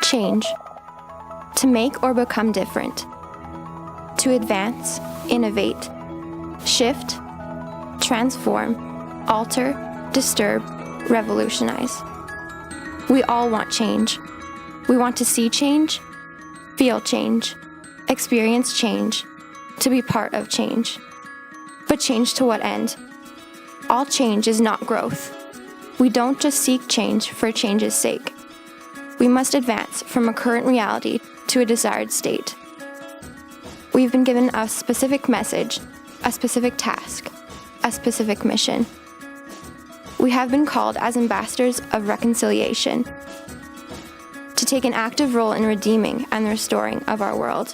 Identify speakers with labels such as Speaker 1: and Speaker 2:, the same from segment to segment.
Speaker 1: change, to make or become different, to advance, innovate, shift, transform, alter, disturb, revolutionize. We all want change. We want to see change, feel change, experience change, to be part of change. But change to what end? All change is not growth. We don't just seek change for change's sake. We must advance from a current reality to a desired state. We've been given a specific message, a specific task, a specific mission. We have been called as ambassadors of reconciliation, to take an active role in redeeming and restoring of our world,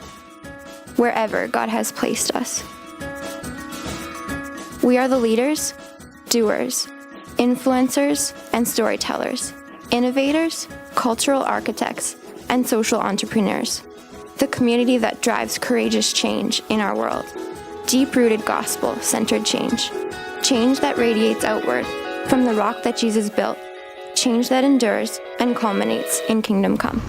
Speaker 1: wherever God has placed us. We are the leaders, doers, influencers, and storytellers, innovators, cultural architects, and social entrepreneurs. The community that drives courageous change in our world. Deep-rooted gospel-centered change. Change that radiates outward from the rock that Jesus built. Change that endures and culminates in kingdom come.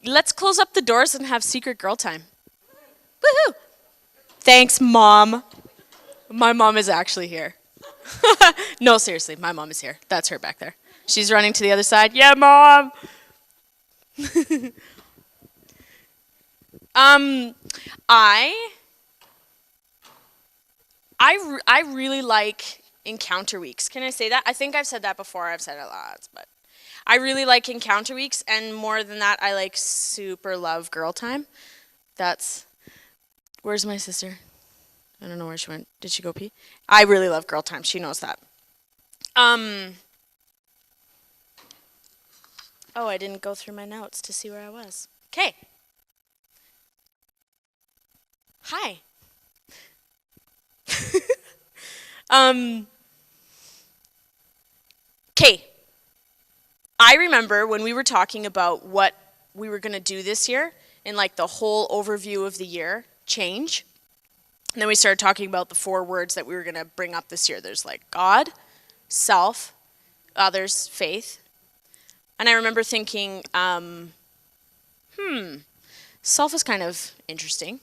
Speaker 2: Let's close up the doors and have secret girl time. Woohoo! Thanks, Mom. My mom is actually here. No, seriously, my mom is here. That's her back there. She's running to the other side. Yeah, Mom! I really like encounter weeks. Can I say that? I think I've said that before. I've said it lots, but I really like encounter weeks, and more than that, I like super love girl time. Where's my sister? I don't know where she went. Did she go pee? I really love girl time. She knows that. Oh, I didn't go through my notes to see where I was. Okay. Hi. Okay. I remember when we were talking about what we were going to do this year in like the whole overview of the year, change. And then we started talking about the 4 words that we were going to bring up this year. There's like God, self, others, faith. And I remember thinking, self is kind of interesting.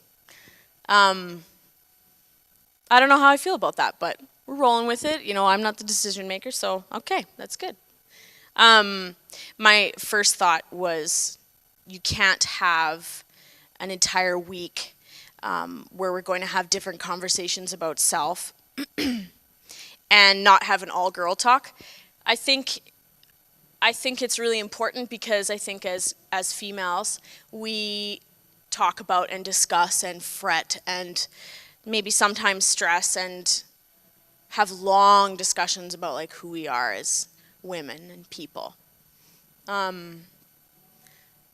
Speaker 2: I don't know how I feel about that, but we're rolling with it. You know, I'm not the decision maker, so okay, that's good. My first thought was you can't have an entire week where we're going to have different conversations about self and not have an all-girl talk. I think it's really important because I think as females, we talk about and discuss and fret and maybe sometimes stress and have long discussions about like who we are as women and people.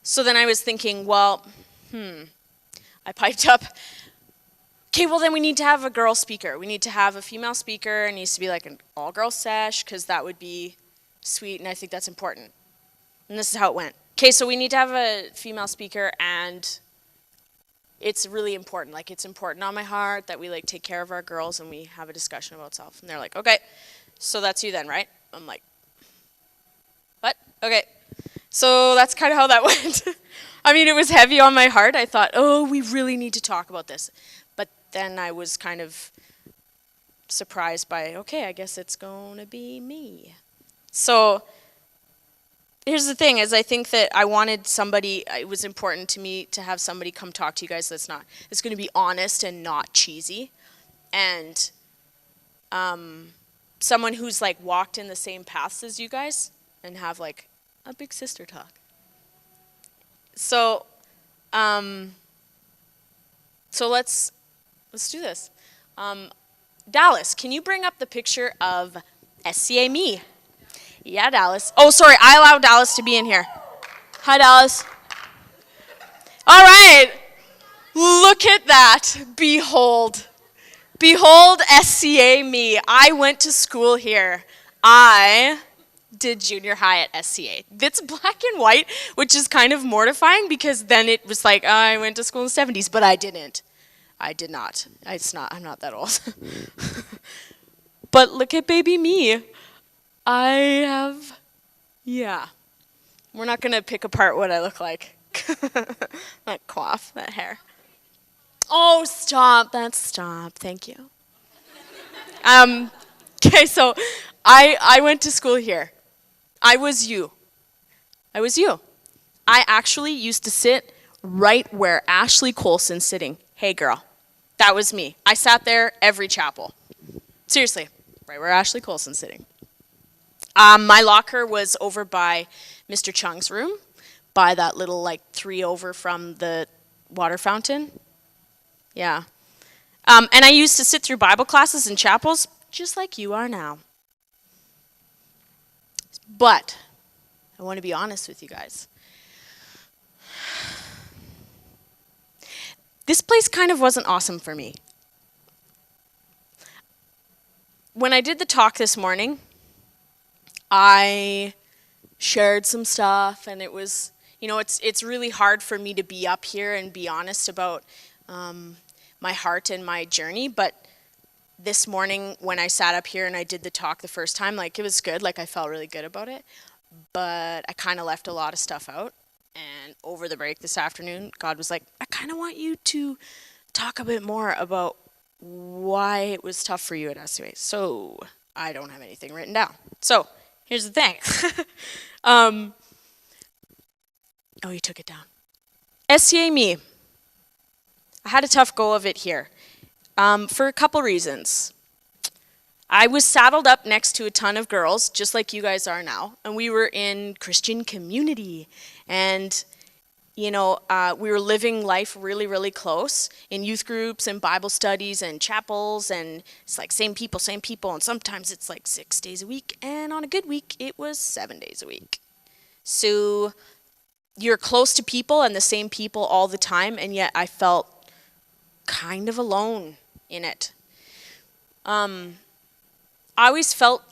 Speaker 2: So then I was thinking, well, I piped up, okay, well then we need to have a girl speaker. We need to have a female speaker. It needs to be like an all-girl sesh because that would be sweet, and I think that's important. And this is how it went. Okay, so we need to have a female speaker, and it's really important. Like, it's important on my heart that we like take care of our girls and we have a discussion about self. And they're like, okay, so that's you then, right? I'm like, what? Okay. So that's kind of how that went. I mean, it was heavy on my heart. I thought, oh, we really need to talk about this. But then I was kind of surprised by, okay, I guess it's going to be me. So here's the thing, is I think that I wanted somebody, it was important to me to have somebody come talk to you guys that's going to be honest and not cheesy. And someone who's like walked in the same paths as you guys and have like a big sister talk. So let's do this. Dallas, can you bring up the picture of SCA me? Yeah, Dallas. Oh, sorry, I allowed Dallas to be in here. Hi, Dallas. All right. Look at that. Behold. Behold SCA me. I went to school here. I did junior high at SCA. It's black and white, which is kind of mortifying because then it was like, I went to school in the 70s, but I didn't. I did not. I'm not that old. But look at baby me. I have, yeah. We're not going to pick apart what I look like. That coif, that hair. Oh, stop. Stop. Thank you. Okay, so I went to school here. I was you. I actually used to sit right where Ashley Colson's sitting. Hey, girl. That was me. I sat there every chapel. Seriously, right where Ashley Colson's sitting. My locker was over by Mr. Chung's room, by that little, 3 over from the water fountain. Yeah. And I used to sit through Bible classes in chapels, just like you are now. But I want to be honest with you guys. This place kind of wasn't awesome for me. When I did the talk this morning, I shared some stuff, and it was, it's really hard for me to be up here and be honest about my heart and my journey, but this morning when I sat up here and I did the talk the first time, it was good, I felt really good about it, but I kind of left a lot of stuff out. And over the break this afternoon, God was like, I kind of want you to talk a bit more about why it was tough for you at SUA. So I don't have anything written down. So here's the thing. Oh, you took it down. SCA me. I had a tough go of it here for a couple reasons. I was saddled up next to a ton of girls, just like you guys are now, and we were in Christian community. And, we were living life really, really close in youth groups and Bible studies and chapels, and it's same people, and sometimes it's 6 days a week, and on a good week, it was 7 days a week. So you're close to people and the same people all the time, and yet I felt kind of alone in it. I always felt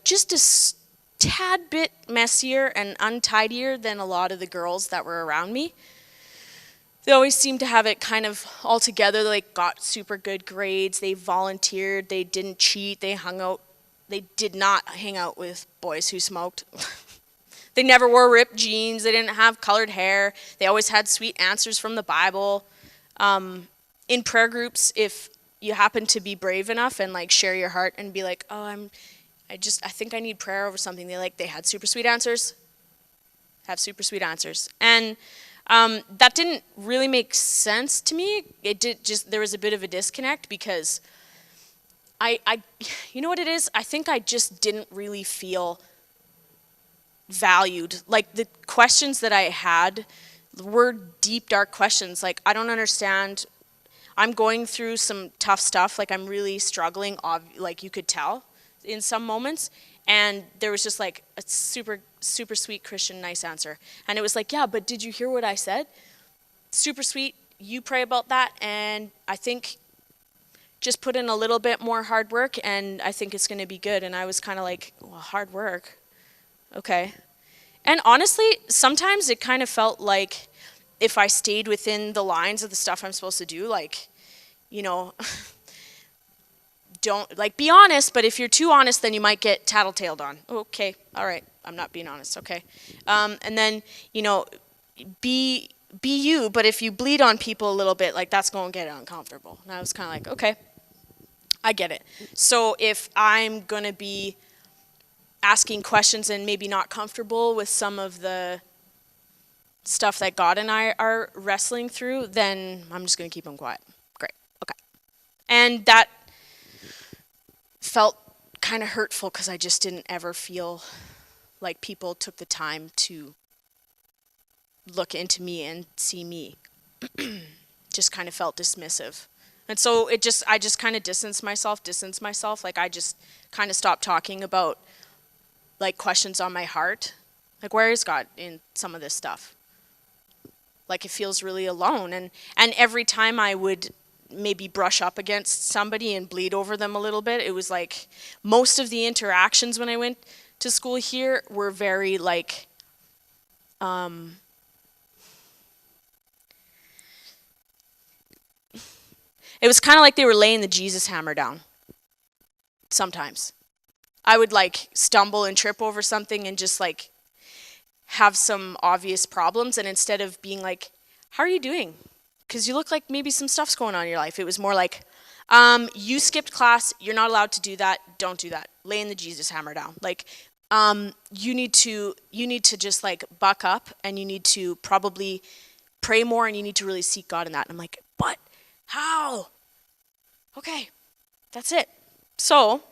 Speaker 2: just a tad bit messier and untidier than a lot of the girls that were around me. They always seemed to have it kind of all together. They got super good grades. They volunteered. They didn't cheat. They hung out. They did not hang out with boys who smoked. They never wore ripped jeans. They didn't have colored hair. They always had sweet answers from the Bible. In prayer groups, if you happen to be brave enough and share your heart and be like, oh, I think I need prayer over something. They had super sweet answers. Have super sweet answers. And that didn't really make sense to me. There was a bit of a disconnect because you know what it is? I think I just didn't really feel valued. The questions that I had were deep, dark questions. I don't understand. I'm going through some tough stuff. I'm really struggling, you could tell in some moments. And there was just a super, super sweet Christian nice answer. And it was yeah, but did you hear what I said? Super sweet. You pray about that. And I think just put in a little bit more hard work and I think it's going to be good. And I was kind of well, hard work. Okay. And honestly, sometimes it kind of felt like if I stayed within the lines of the stuff I'm supposed to do, don't, be honest, but if you're too honest, then you might get tattletaled on. Okay, all right, I'm not being honest, okay. And then, be you, but if you bleed on people a little bit, that's going to get uncomfortable. And I was kind of okay, I get it. So if I'm going to be asking questions and maybe not comfortable with some of the stuff that God and I are wrestling through, then I'm just going to keep them quiet. Great. Okay. And that felt kind of hurtful because I just didn't ever feel like people took the time to look into me and see me. Just kind of felt dismissive. And so I just kind of distanced myself. I just kind of stopped talking about like questions on my heart. Like, where is God in some of this stuff? Like, it feels really alone. And every time I would maybe brush up against somebody and bleed over them a little bit, it was like most of the interactions when I went to school here were very like, it was kind of like they were laying the Jesus hammer down. Sometimes I would like stumble and trip over something and just like have some obvious problems, and instead of being like, how are you doing? Because you look like maybe some stuff's going on in your life. It was more like, you skipped class, you're not allowed to do that, don't do that. Laying the Jesus hammer down. Like, you need to just like buck up, and you need to probably pray more, and you need to really seek God in that. And I'm like, what? How? Okay, that's it. So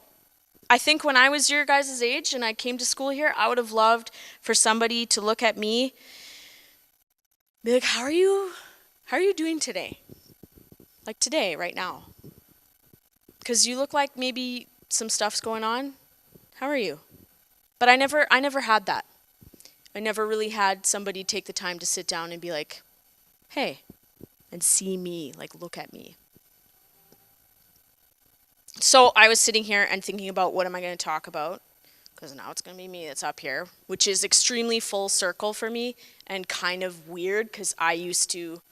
Speaker 2: I think when I was your guys' age and I came to school here, I would have loved for somebody to look at me, be like, how are you doing today? Like today, right now. Because you look like maybe some stuff's going on. How are you? But I never had that. I never really had somebody take the time to sit down and be like, hey, and see me, like look at me. So I was sitting here and thinking about what am I going to talk about, because now it's going to be me that's up here, which is extremely full circle for me and kind of weird because I used to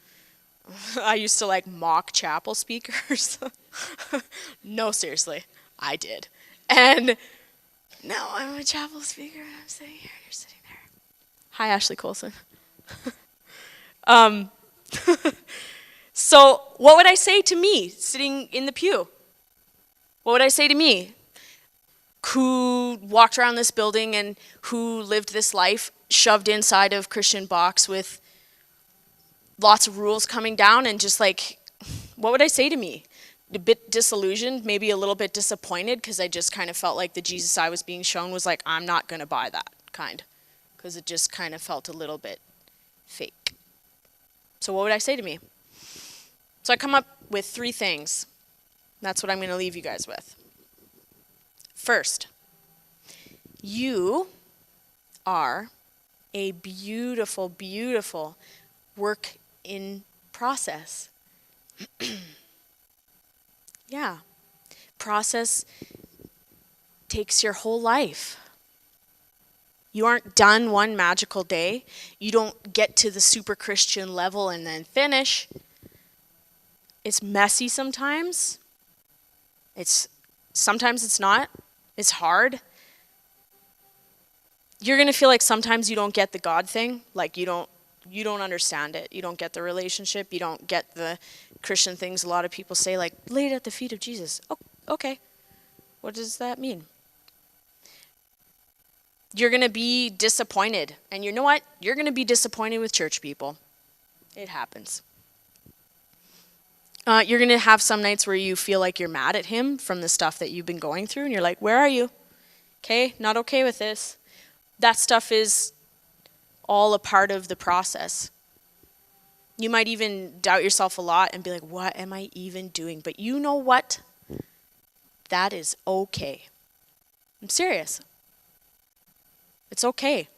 Speaker 2: like mock chapel speakers. No, seriously, I did. And now I'm a chapel speaker and I'm sitting here, you're sitting there. Hi, Ashley Colson. So what would I say to me sitting in the pew? What would I say to me, who walked around this building and who lived this life shoved inside of Christian box with lots of rules coming down, and just like, what would I say to me? A bit disillusioned, maybe a little bit disappointed, because I just kind of felt like the Jesus I was being shown was like, I'm not going to buy that kind, because it just kind of felt a little bit fake. So what would I say to me? So I come up with 3 things. That's what I'm going to leave you guys with. First, you are a beautiful, beautiful work in process. Yeah. Process takes your whole life. You aren't done one magical day. You don't get to the super Christian level and then finish. It's messy sometimes. Sometimes it's not. It's hard. You're going to feel like sometimes you don't get the God thing. Like you don't understand it. You don't get the relationship. You don't get the Christian things a lot of people say, like, lay it at the feet of Jesus. Oh, okay. What does that mean? You're going to be disappointed. And you know what? You're going to be disappointed with church people. It happens. You're going to have some nights where you feel like you're mad at him from the stuff that you've been going through, and you're like, where are you? Okay, not okay with this. That stuff is all a part of the process. You might even doubt yourself a lot and be like, what am I even doing? But you know what? That is okay. I'm serious. It's okay.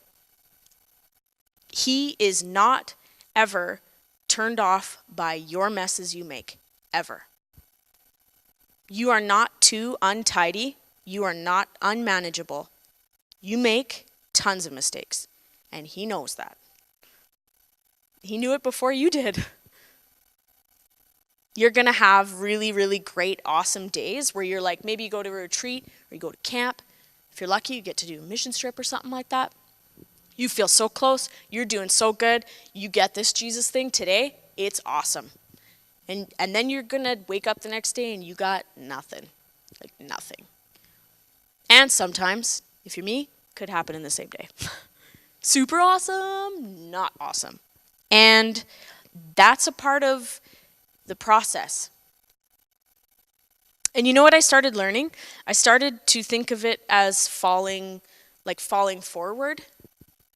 Speaker 2: He is not ever turned off by your messes you make. Ever. You are not too untidy. You are not unmanageable. You make tons of mistakes, and he knows that. He knew it before you did. You're going to have really, really great, awesome days where you're like, maybe you go to a retreat or you go to camp. If you're lucky, you get to do a mission trip or something like that. You feel so close. You're doing so good. You get this Jesus thing today. It's awesome. And then you're going to wake up the next day and you got nothing. Like nothing. And sometimes, if you're me, could happen in the same day. Super awesome, not awesome. And that's a part of the process. And you know what I started learning? I started to think of it as falling forward.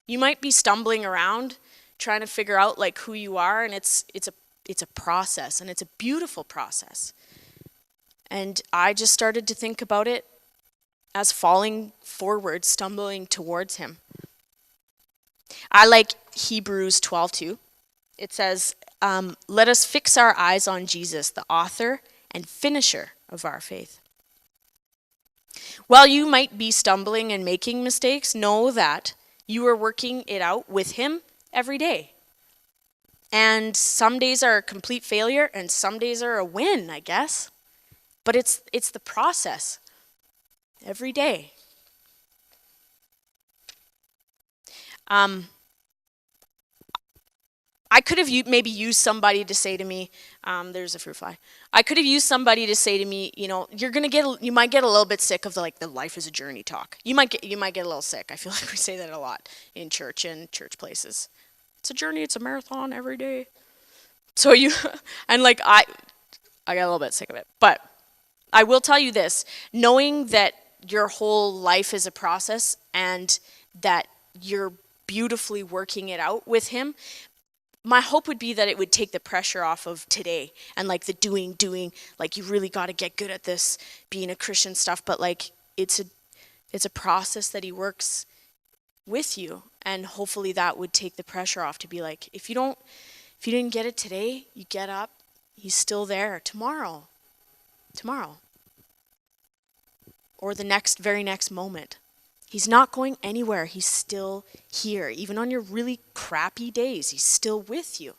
Speaker 2: You might be stumbling around trying to figure out like who you are, and it's a process, and it's a beautiful process. And I just started to think about it as falling forward, stumbling towards him. I like Hebrews 12:2. It says, let us fix our eyes on Jesus, the author and finisher of our faith. While you might be stumbling and making mistakes, know that you are working it out with him every day. And some days are a complete failure and some days are a win, I guess. But it's the process every day. I could have maybe used somebody to say to me, there's a fruit fly. I could have used somebody to say to me, you might get a little bit sick of the life is a journey talk. You might get a little sick. I feel like we say that a lot in church and church places. It's a journey. It's a marathon every day. So I got a little bit sick of it. But I will tell you this, knowing that your whole life is a process and that you're beautifully working it out with him, my hope would be that it would take the pressure off of today and the doing, you really got to get good at this, being a Christian stuff, but it's a process that he works with you, and hopefully that would take the pressure off to be if you didn't get it today, you get up, he's still there tomorrow, or the very next moment. He's not going anywhere. He's still here. Even on your really crappy days, he's still with you.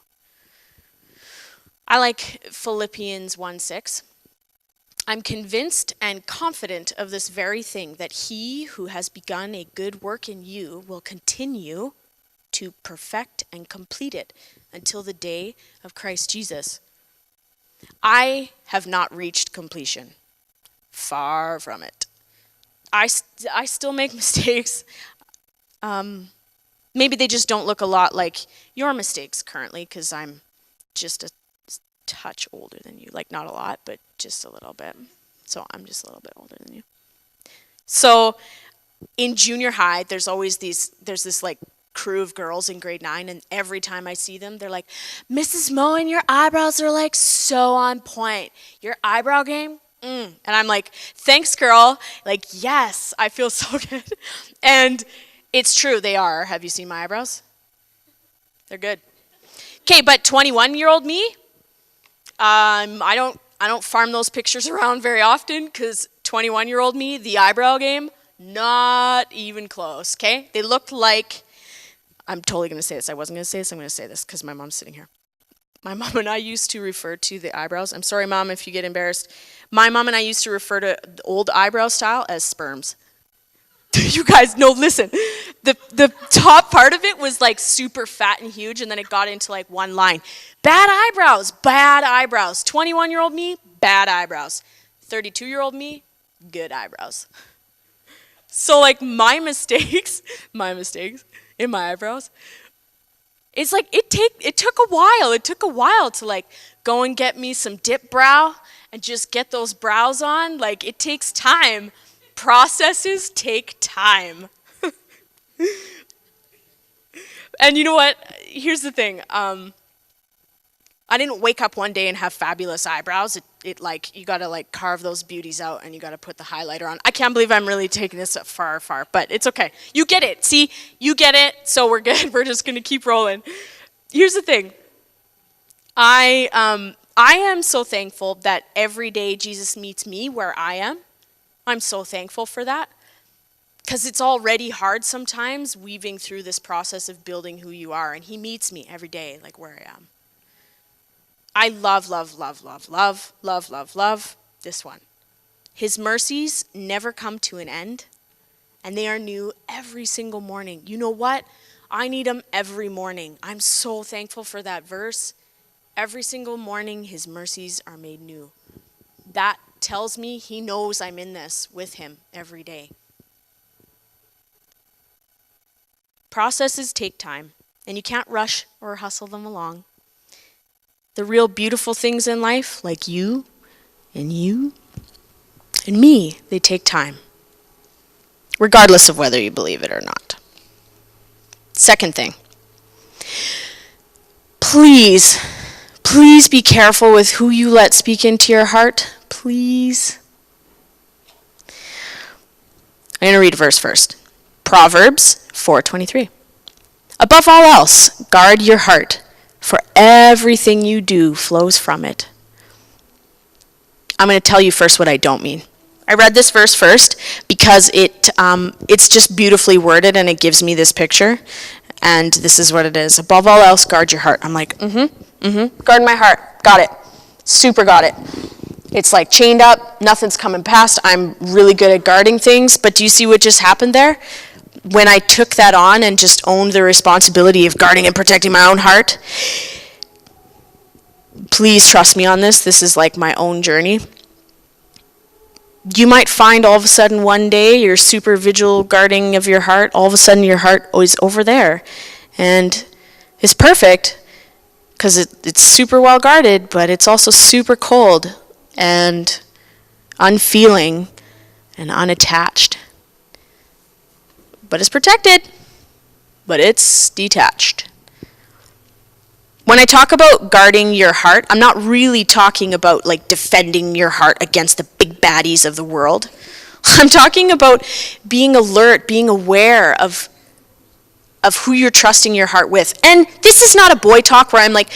Speaker 2: I like Philippians 1:6. I'm convinced and confident of this very thing, that he who has begun a good work in you will continue to perfect and complete it until the day of Christ Jesus. I have not reached completion. Far from it. I still make mistakes. Maybe they just don't look a lot like your mistakes currently, because I'm just a touch older than you. Not a lot, but just a little bit. So I'm just a little bit older than you. So in junior high, there's this crew of girls in grade 9, and every time I see them, they're like, Mrs. Moen, your eyebrows are so on point. Your eyebrow game? And I'm like, thanks, girl. Yes, I feel so good. And it's true, they are. Have you seen my eyebrows? They're good. Okay, but 21-year-old me, I don't farm those pictures around very often, because 21-year-old me, the eyebrow game, not even close, okay? They looked like, I'm totally going to say this. I wasn't going to say this. I'm going to say this because my mom's sitting here. My mom and I used to refer to the eyebrows. I'm sorry, Mom, if you get embarrassed. My mom and I used to refer to the old eyebrow style as sperms. You guys, no, listen. The top part of it was super fat and huge, and then it got into one line. Bad eyebrows. 21-year-old me, bad eyebrows. 32-year-old me, good eyebrows. So my mistakes in my eyebrows, it's it took a while. It took a while to go and get me some dip brow and just get those brows on. It takes time. Processes take time. And you know what? Here's the thing. I didn't wake up one day and have fabulous eyebrows. It you gotta carve those beauties out and you gotta put the highlighter on. I can't believe I'm really taking this far, but it's okay. You get it. See, you get it. So we're good. We're just gonna keep rolling. Here's the thing. I am so thankful that every day Jesus meets me where I am. I'm so thankful for that, because it's already hard sometimes weaving through this process of building who you are, and he meets me every day where I am. I love this one. His mercies never come to an end, and they are new every single morning. You know what? I need them every morning. I'm so thankful for that verse. Every single morning, his mercies are made new. That tells me he knows I'm in this with him every day. Processes take time, and you can't rush or hustle them along. The real beautiful things in life, like you and me, they take time, regardless of whether you believe it or not. Second thing, please be careful with who you let speak into your heart. Please. I'm going to read a verse first. Proverbs 4:23. Above all else, guard your heart, for everything you do flows from it. I'm going to tell you first what I don't mean. I read this verse first because it's just beautifully worded and it gives me this picture. And this is what it is. Above all else, guard your heart. I'm like, guard my heart. Got it. Super got it. It's like chained up. Nothing's coming past. I'm really good at guarding things. But do you see what just happened there? When I took that on and just owned the responsibility of guarding and protecting my own heart, please trust me on this. This is like my own journey. You might find all of a sudden one day your super vigilant guarding of your heart, all of a sudden your heart is over there. And it's perfect because it's super well guarded, but it's also super cold and unfeeling and unattached. But it's protected, but it's detached. When I talk about guarding your heart, I'm not really talking about like defending your heart against the big baddies of the world. I'm talking about being alert, being aware of who you're trusting your heart with. And this is not a boy talk where I'm like,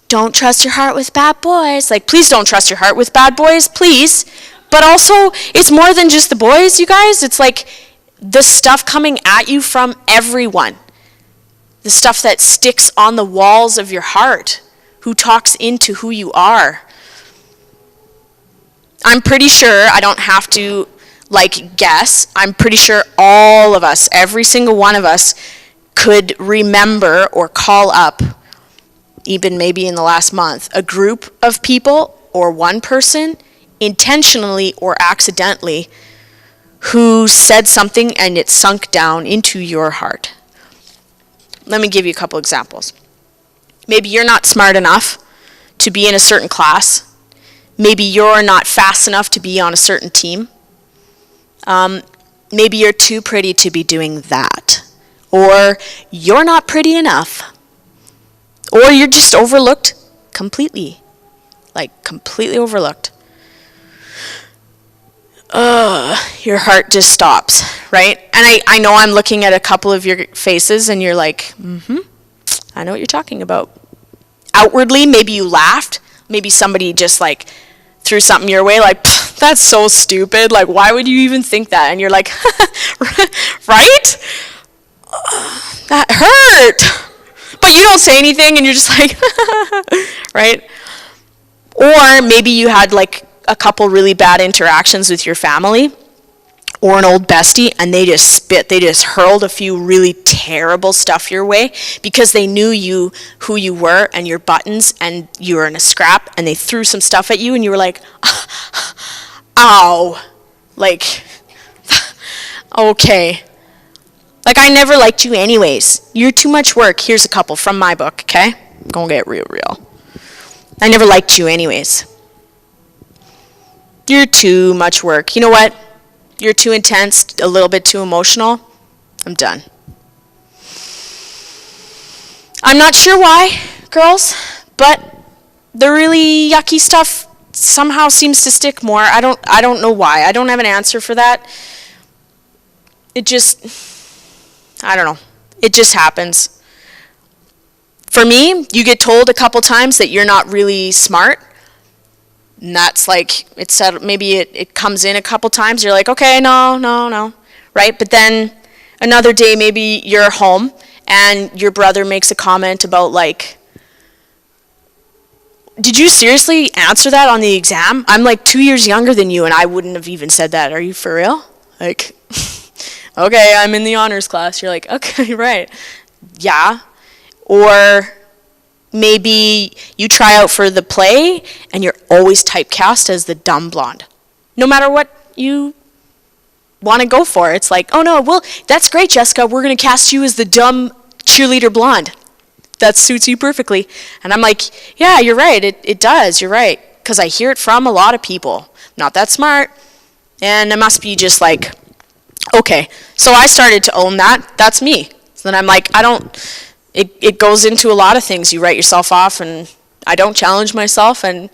Speaker 2: don't trust your heart with bad boys. Like, please don't trust your heart with bad boys, please. But also, it's more than just the boys, you guys. It's like the stuff coming at you from everyone. The stuff that sticks on the walls of your heart, who talks into who you are. I'm pretty sure, I don't have to guess, I'm pretty sure all of us, every single one of us, could remember or call up, even maybe in the last month, a group of people or one person, intentionally or accidentally, who said something and it sunk down into your heart. Let me give you a couple examples. Maybe you're not smart enough to be in a certain class. Maybe you're not fast enough to be on a certain team. Maybe you're too pretty to be doing that. Or you're not pretty enough. Or you're just overlooked completely. Like completely overlooked. Your heart just stops, right? And I know I'm looking at a couple of your faces and you're like, I know what you're talking about. Outwardly, maybe you laughed. Maybe somebody just threw something your way like, that's so stupid. Like, why would you even think that? And you're like, right? That hurt. But you don't say anything and you're just like, right? Or maybe you had a couple really bad interactions with your family or an old bestie and they just hurled a few really terrible stuff your way because they knew who you were and your buttons and you were in a scrap and they threw some stuff at you and you were like, ow, okay. I never liked you anyways. You're too much work. Here's a couple from my book, okay? Gonna get real. I never liked you anyways. You're too much work. You know what? You're too intense, a little bit too emotional. I'm done. I'm not sure why, girls, but the really yucky stuff somehow seems to stick more. I don't know why. I don't have an answer for that. I don't know. It just happens. For me, you get told a couple times that you're not really smart. And that's it said, maybe it comes in a couple times. You're like, okay, no, right? But then another day, maybe you're home and your brother makes a comment about did you seriously answer that on the exam? I'm 2 years younger than you and I wouldn't have even said that. Are you for real? Okay, I'm in the honors class. You're like, okay, right. Yeah. Or maybe you try out for the play and you're always typecast as the dumb blonde. No matter what you want to go for. It's like, oh no, well, that's great, Jessica. We're going to cast you as the dumb cheerleader blonde. That suits you perfectly. And I'm like, yeah, you're right. It does. You're right. Because I hear it from a lot of people. Not that smart. And it must be just okay. So I started to own that. That's me. So then I'm like, it goes into a lot of things. You write yourself off, and I don't challenge myself, and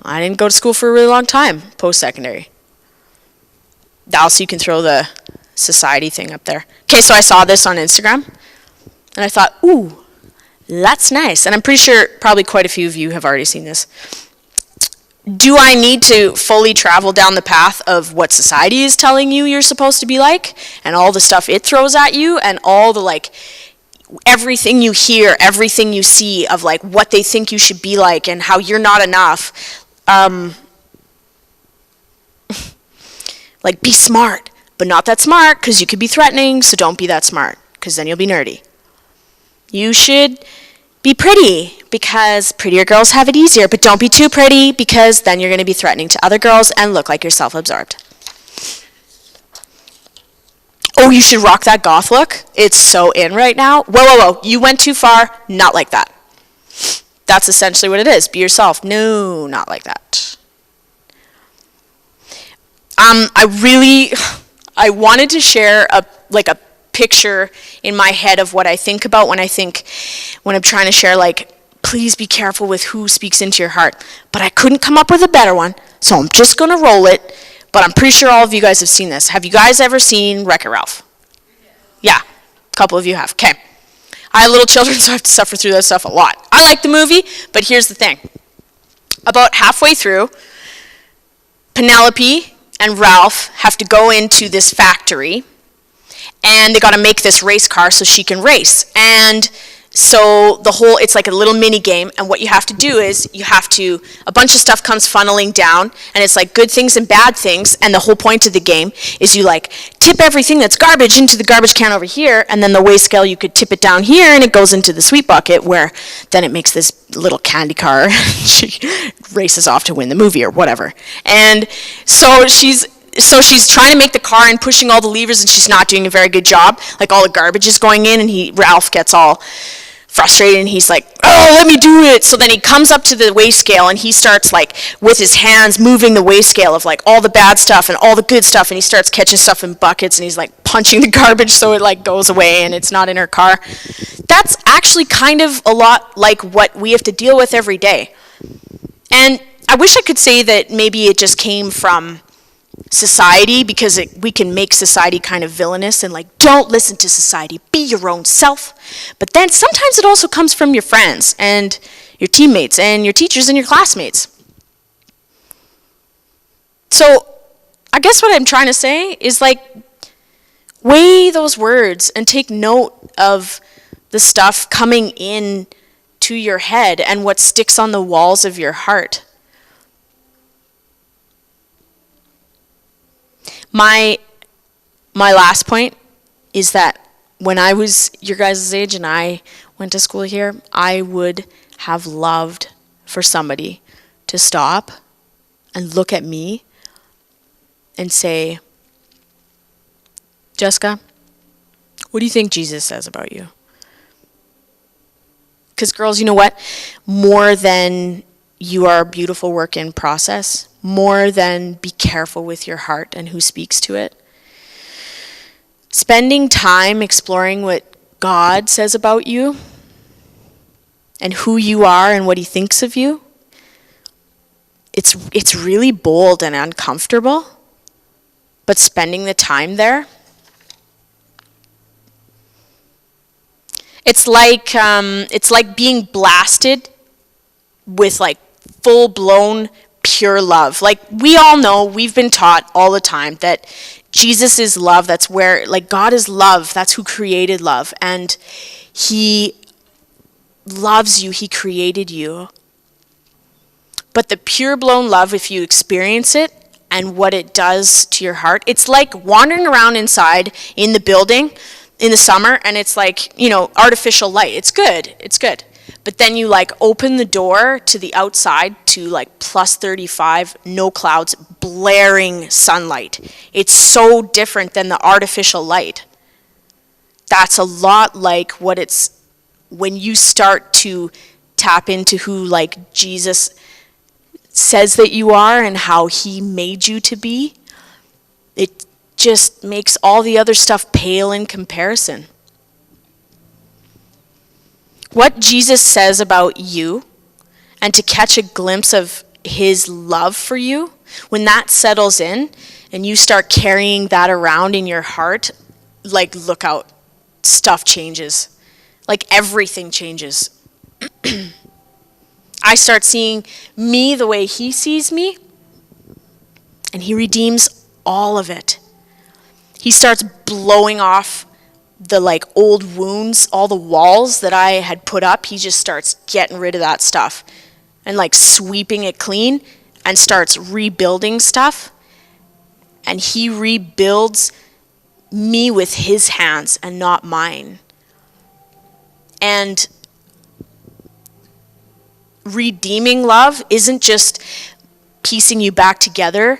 Speaker 2: I didn't go to school for a really long time, post-secondary. Also, you can throw the society thing up there. Okay, so I saw this on Instagram, and I thought, ooh, that's nice. And I'm pretty sure probably quite a few of you have already seen this. Do I need to fully travel down the path of what society is telling you you're supposed to be like, and all the stuff it throws at you, and all the, like, everything you hear, everything you see of, like, what they think you should be like and how you're not enough? Like, be smart, but not that smart, because you could be threatening, so don't be that smart, because then you'll be nerdy. You should be pretty, because prettier girls have it easier, but don't be too pretty, because then you're going to be threatening to other girls and look like you're self-absorbed. Oh, you should rock that goth look. It's so in right now. Whoa, you went too far. Not like that. That's essentially what it is. Be yourself. No, not like that. I wanted to share a picture in my head of what I think about when I'm trying to share, like, please be careful with who speaks into your heart. But I couldn't come up with a better one, so I'm just going to roll it. But I'm pretty sure all of you guys have seen this. Have you guys ever seen Wreck-It Ralph? Yeah, a couple of you have. Okay. I have little children, so I have to suffer through that stuff a lot. I like the movie, but here's the thing. About halfway through, Penelope and Ralph have to go into this factory, and they got to make this race car so she can race. And so it's like a little mini game, and what you have to do is a bunch of stuff comes funneling down, and it's like good things and bad things, and the whole point of the game is you, like, tip everything that's garbage into the garbage can over here, and then the weigh scale, you could tip it down here, and it goes into the sweet bucket, where then it makes this little candy car. She races off to win the movie or whatever. And so she's trying to make the car and pushing all the levers, and she's not doing a very good job. Like, all the garbage is going in, and Ralph gets all frustrated, and he's like, oh, let me do it. So then he comes up to the weigh scale, and he starts, like, with his hands moving the weigh scale of, like, all the bad stuff and all the good stuff, and he starts catching stuff in buckets, and he's, like, punching the garbage so it, like, goes away and it's not in her car. That's actually kind of a lot like what we have to deal with every day. And I wish I could say that maybe it just came from society, because we can make society kind of villainous and, like, don't listen to society, be your own self. But then sometimes it also comes from your friends and your teammates and your teachers and your classmates. So I guess what I'm trying to say is, like, weigh those words and take note of the stuff coming in to your head and what sticks on the walls of your heart. My last point is that when I was your guys' age and I went to school here, I would have loved for somebody to stop and look at me and say, Jessica, what do you think Jesus says about you? Because girls, you know what? More than you are a beautiful work in process, more than be careful with your heart and who speaks to it. Spending time exploring what God says about you and who you are and what he thinks of you, it's really bold and uncomfortable, but spending the time there, it's like being blasted with, like, full-blown pure love. Like, we all know, we've been taught all the time that Jesus is love. That's where, like, God is love. That's who created love. And he loves you. He created you. But the pure-blown love, if you experience it and what it does to your heart, it's like wandering around inside in the building in the summer, and it's like, you know, artificial light. It's good. It's good. But then you, like, open the door to the outside to, like, plus 35, no clouds, blaring sunlight. It's so different than the artificial light. That's a lot like what it's when you start to tap into who, like, Jesus says that you are and how he made you to be. It just makes all the other stuff pale in comparison. What Jesus says about you, and to catch a glimpse of his love for you, when that settles in and you start carrying that around in your heart, like, look out, stuff changes. Like, everything changes. I start seeing me the way he sees me, and he redeems all of it. He starts blowing off the like old wounds, all the walls that I had put up. He just starts getting rid of that stuff and like sweeping it clean and starts rebuilding stuff. And he rebuilds me with his hands and not mine. And redeeming love isn't just piecing you back together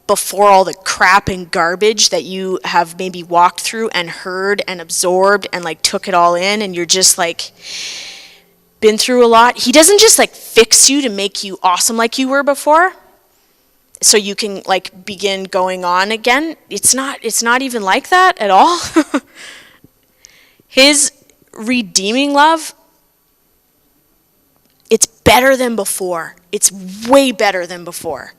Speaker 2: before all the crap and garbage that you have maybe walked through and heard and absorbed and like took it all in, and you're just like been through a lot. He doesn't just like fix you to make you awesome like you were before so you can like begin going on again. It's not even like that at all. His redeeming love, it's better than before. It's way better than before.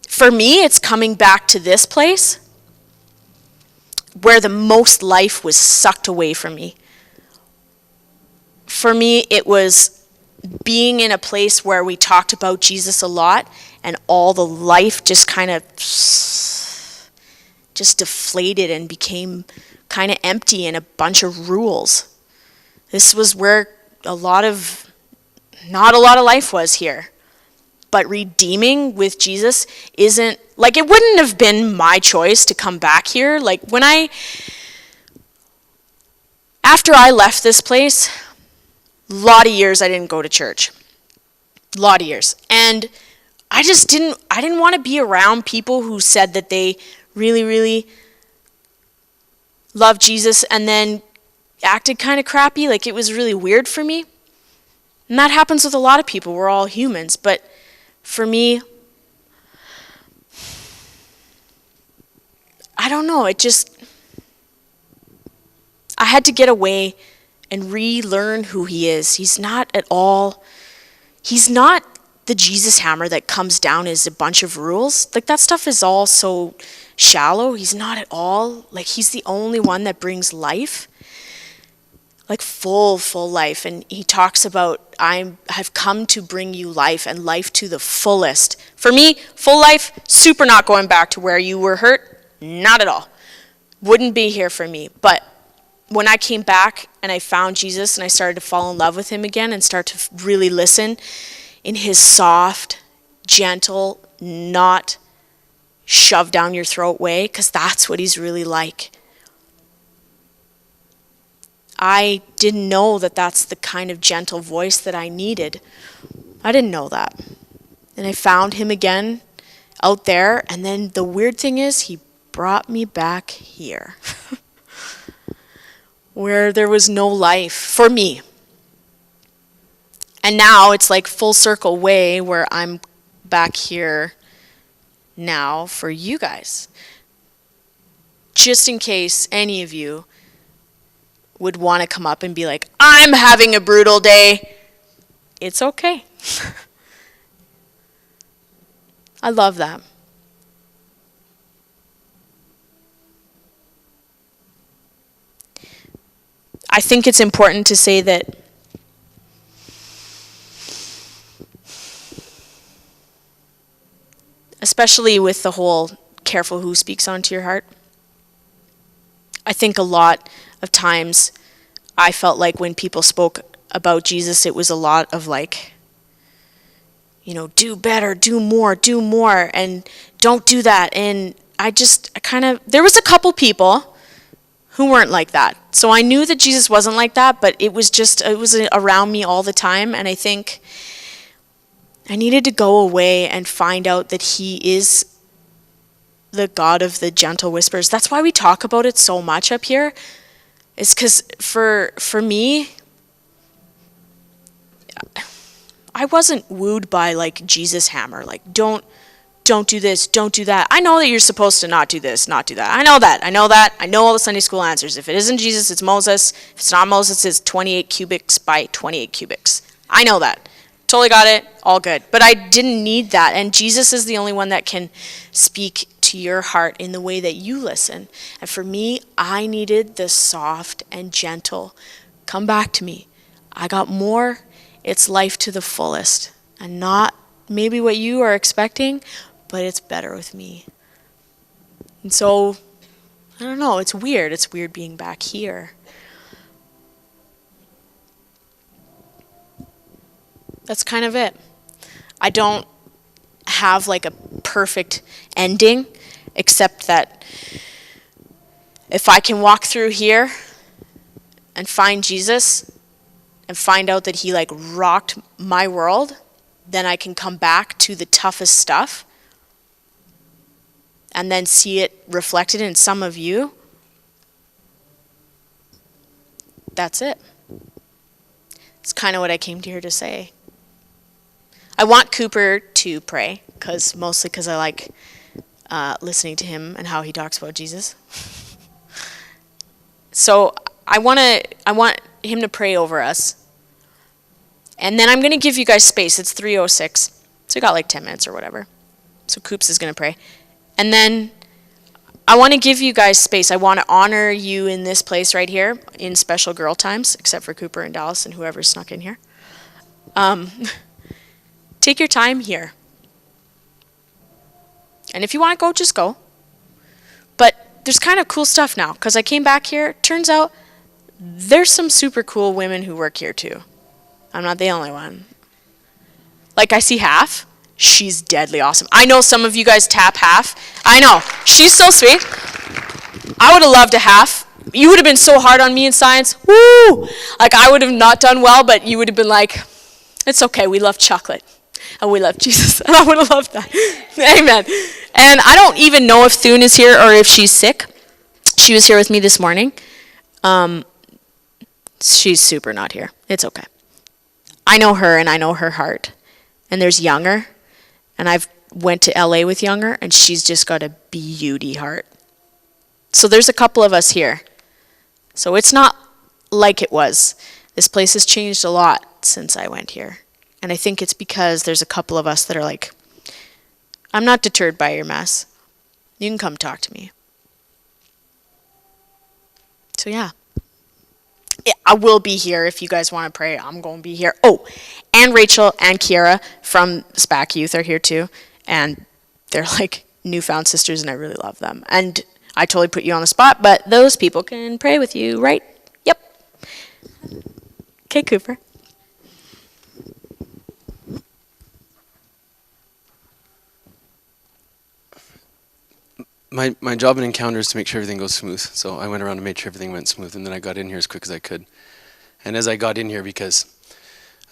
Speaker 2: For me, it's coming back to this place where the most life was sucked away from me. For me, it was being in a place where we talked about Jesus a lot and all the life just kind of just deflated and became kind of empty and a bunch of rules. This was where not a lot of life was here. But redeeming with Jesus isn't, like, it wouldn't have been my choice to come back here. Like, after I left this place, a lot of years I didn't go to church. A lot of years. And I didn't want to be around people who said that they really, really loved Jesus and then acted kind of crappy. Like, it was really weird for me. And that happens with a lot of people. We're all humans. But for me, I don't know, I had to get away and relearn who he is. He's not the Jesus hammer that comes down as a bunch of rules. Like, that stuff is all so shallow. He's not at all. Like, he's the only one that brings life. Like full life. And he talks about, I have come to bring you life and life to the fullest. For me, full life, super not going back to where you were hurt. Not at all. Wouldn't be here for me. But when I came back and I found Jesus and I started to fall in love with him again and start to really listen in his soft, gentle, not shove down your throat way, because that's what he's really like. I didn't know that that's the kind of gentle voice that I needed. I didn't know that. And I found him again out there. And then the weird thing is, he brought me back here. Where there was no life for me. And now it's like full circle way where I'm back here now for you guys. Just in case any of you would want to come up and be like, I'm having a brutal day. It's okay. I love that. I think it's important to say that especially with the whole careful who speaks onto your heart, I think a lot of times I felt like when people spoke about Jesus, it was a lot of like, do better, do more, and don't do that. And there was a couple people who weren't like that. So I knew that Jesus wasn't like that, but it was around me all the time. And I think I needed to go away and find out that he is the God of the gentle whispers. That's why we talk about it so much up here. It's because for me, I wasn't wooed by like Jesus hammer. Like, don't do this, don't do that. I know that you're supposed to not do this, not do that. I know that. I know all the Sunday school answers. If it isn't Jesus, it's Moses. If it's not Moses, it's 28 cubics by 28 cubics. I know that. totally got it, all good. But I didn't need that. And Jesus is the only one that can speak to your heart in the way that you listen. And for me, I needed the soft and gentle. Come back to me. I got more. It's life to the fullest. And not maybe what you are expecting, but it's better with me. And so, I don't know, it's weird. It's weird being back here. That's kind of it. I don't have like a perfect ending, except that if I can walk through here and find Jesus and find out that he like rocked my world, then I can come back to the toughest stuff and then see it reflected in some of you. That's it. It's kind of what I came here to say. I want Cooper to pray, mostly because I like listening to him and how he talks about Jesus. So I want him to pray over us. And then I'm going to give you guys space. It's 3:06. So you got like 10 minutes or whatever. So Coops is going to pray. And then I want to give you guys space. I want to honor you in this place right here in special girl times, except for Cooper and Dallas and whoever snuck in here. Take your time here. And if you want to go, just go. But there's kind of cool stuff now, because I came back here. Turns out there's some super cool women who work here too. I'm not the only one. Like I see Half. She's deadly awesome. I know some of you guys tap Half. I know. She's so sweet. I would have loved a Half. You would have been so hard on me in science. Woo! Like I would have not done well, but you would have been like, it's okay, we love chocolate. And we love Jesus. And I would have loved that. Amen. And I don't even know if Thune is here or if she's sick. She was here with me this morning. She's super not here. It's okay. I know her and I know her heart. And there's Younger. And I've went to LA with Younger, and she's just got a beauty heart. So there's a couple of us here. So it's not like it was. This place has changed a lot since I went here. And I think it's because there's a couple of us that are like, I'm not deterred by your mess. You can come talk to me. So yeah. I will be here if you guys want to pray. I'm going to be here. Oh, and Rachel and Kiara from SPAC Youth are here too. And they're like newfound sisters, and I really love them. And I totally put you on the spot, but those people can pray with you, right? Yep. Okay, Cooper.
Speaker 3: My job in Encounter is to make sure everything goes smooth. So I went around and made sure everything went smooth, and then I got in here as quick as I could. And as I got in here, because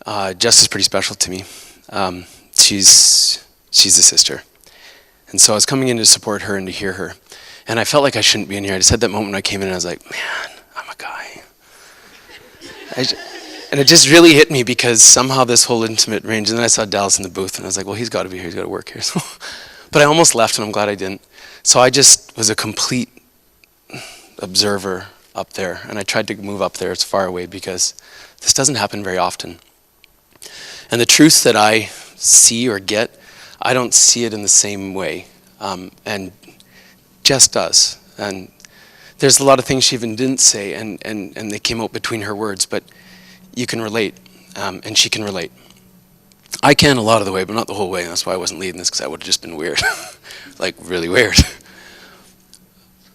Speaker 3: Jess is pretty special to me, she's a sister. And so I was coming in to support her and to hear her. And I felt like I shouldn't be in here. I just had that moment when I came in and I was like, man, I'm a guy. And it just really hit me, because somehow this whole intimate range, and then I saw Dallas in the booth and I was like, well, he's got to be here, he's got to work here. So, but I almost left, and I'm glad I didn't. So I just was a complete observer up there, and I tried to move up there as far away, because this doesn't happen very often. And the truth that I see or get, I don't see it in the same way, and Jess does. And there's a lot of things she even didn't say, and they came out between her words, but you can relate, and she can relate. I can a lot of the way, but not the whole way, and that's why I wasn't leading this, because that would have just been weird. Like, really weird.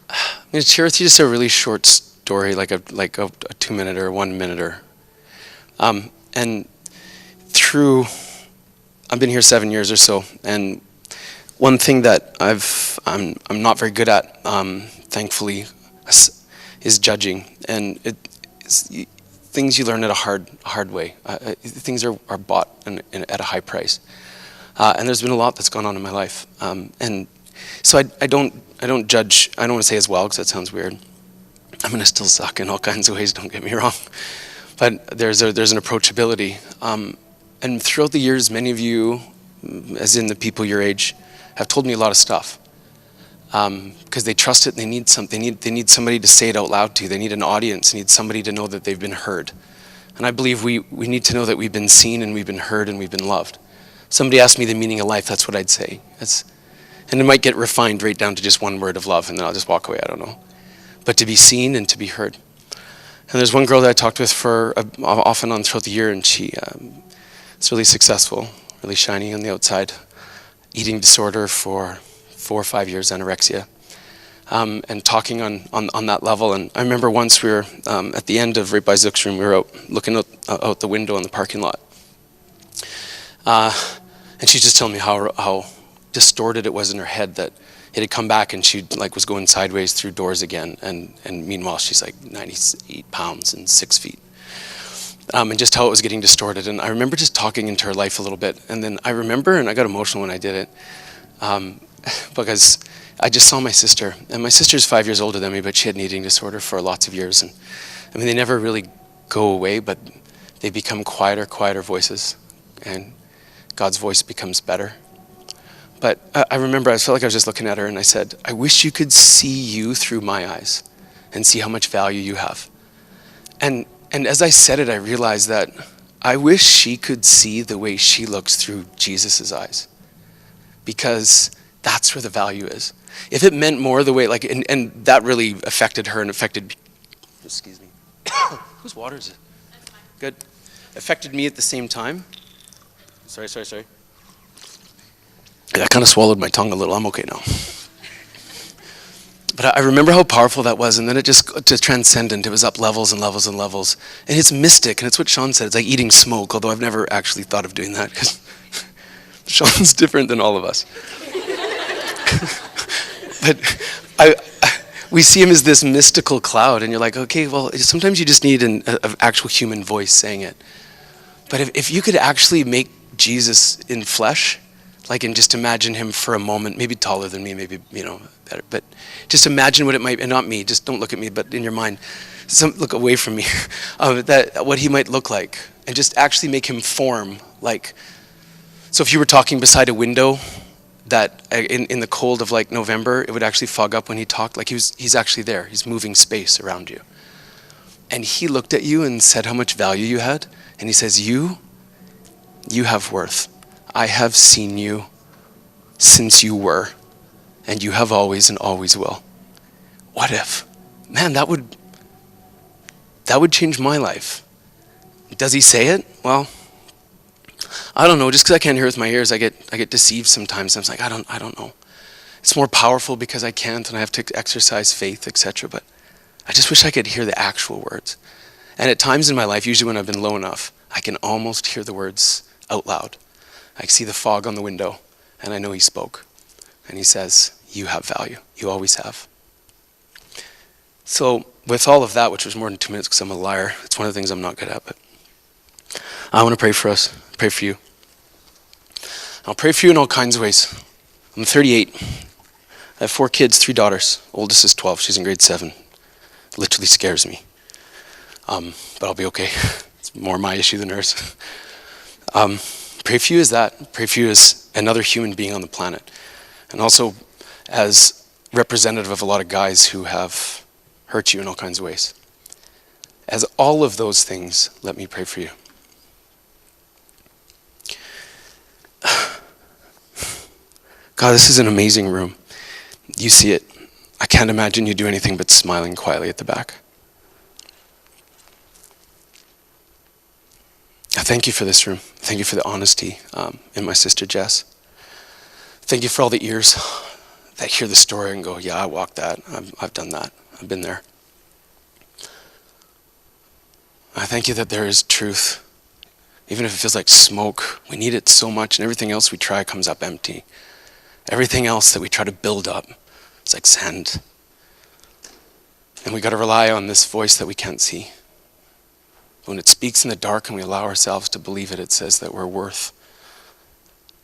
Speaker 3: I'm going to share with you just a really short story, like a 2-minute or 1-minute. And through, I've been here 7 years or so, and one thing that I'm not very good at, thankfully, is judging. And it's things you learn at a hard way. Things are bought at a high price. And there's been a lot that's gone on in my life. And so I don't judge. I don't want to say as well, because that sounds weird. I'm going to still suck in all kinds of ways, don't get me wrong. But there's an approachability. And throughout the years, many of you, as in the people your age, have told me a lot of stuff. Because they trust it, and they need somebody to say it out loud to. They need an audience. They need somebody to know that they've been heard. And I believe we need to know that we've been seen and we've been heard and we've been loved. Somebody asked me the meaning of life, that's what I'd say. And it might get refined right down to just one word of love, and then I'll just walk away, I don't know. But to be seen and to be heard. And there's one girl that I talked with for off and on throughout the year, and she is really successful, really shiny on the outside, eating disorder for 4 or 5 years, anorexia, and talking on that level. And I remember once we were at the end of right by Zook's room, we were out looking out the window in the parking lot. And she's just telling me how distorted it was in her head, that it had come back and she was going sideways through doors again. And meanwhile, she's like 98 pounds and 6 feet. And just how it was getting distorted. And I remember just talking into her life a little bit. And then I remember, and I got emotional when I did it, because I just saw my sister. And my sister's 5 years older than me, but she had an eating disorder for lots of years. And I mean, they never really go away, but they become quieter voices. And God's voice becomes better. But I remember I felt like I was just looking at her and I said, I wish you could see you through my eyes and see how much value you have. And as I said it, I realized that I wish she could see the way she looks through Jesus' eyes, because that's where the value is. If it meant more the way, and that really affected her and affected, excuse me, whose water is it? Good. Affected me at the same time. Sorry. I kind of swallowed my tongue a little. I'm okay now. But I remember how powerful that was, and then it just transcendent. It was up levels and levels and levels. And it's mystic, and it's what Sean said. It's like eating smoke, although I've never actually thought of doing that, because Sean's different than all of us. But we see him as this mystical cloud, and you're like, okay, well, sometimes you just need an actual human voice saying it. But if you could actually make Jesus in flesh, and just imagine him for a moment, maybe taller than me, maybe, better, but just imagine what it might, and not me, just don't look at me, but in your mind, look away from me, what he might look like, and just actually make him form, so if you were talking beside a window, that in the cold of November, it would actually fog up when he talked, he's actually there, he's moving space around you. And he looked at you and said how much value you had, and he says, you have worth. I have seen you since you were, and you have always and always will. What if? Man, that would change my life. Does he say it? Well, I don't know. Just because I can't hear with my ears, I get deceived sometimes. I'm like, I don't know. It's more powerful because I can't, and I have to exercise faith, etc. But I just wish I could hear the actual words. And at times in my life, usually when I've been low enough, I can almost hear the words out loud. I see the fog on the window, and I know he spoke. And he says, you have value. You always have. So with all of that, which was more than 2 minutes because I'm a liar, it's one of the things I'm not good at, but I want to pray for us, pray for you. I'll pray for you in all kinds of ways. I'm 38. I have 4 kids, 3 daughters. Oldest is 12. She's in grade 7. Literally scares me. But I'll be okay. It's more my issue than hers. Pray for you as that. Pray for you as another human being on the planet. And also as representative of a lot of guys who have hurt you in all kinds of ways. As all of those things, let me pray for you. God, this is an amazing room. You see it. I can't imagine you do anything but smiling quietly at the back. I thank you for this room. Thank you for the honesty in my sister Jess. Thank you for all the ears that hear the story and go, yeah, I walked that. I've done that. I've been there. I thank you that there is truth. Even if it feels like smoke, we need it so much, and everything else we try comes up empty. Everything else that we try to build up, it's like sand. And we got to rely on this voice that we can't see. When it speaks in the dark and we allow ourselves to believe it, it says that we're worth.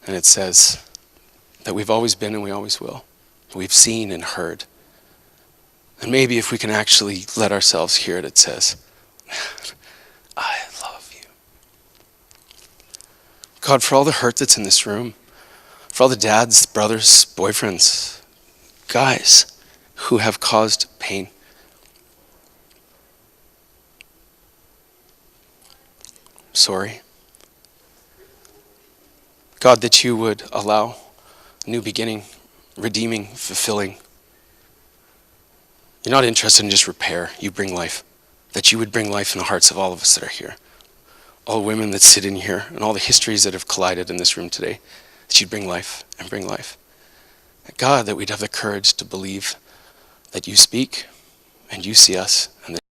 Speaker 3: And it says that we've always been and we always will. We've seen and heard. And maybe if we can actually let ourselves hear it, it says, I love you. God, for all the hurt that's in this room, for all the dads, brothers, boyfriends, guys who have caused pain, sorry. God, that you would allow a new beginning, redeeming, fulfilling. You're not interested in just repair. You bring life. That you would bring life in the hearts of all of us that are here. All women that sit in here and all the histories that have collided in this room today. That you'd bring life and bring life. God, that we'd have the courage to believe that you speak and you see us and that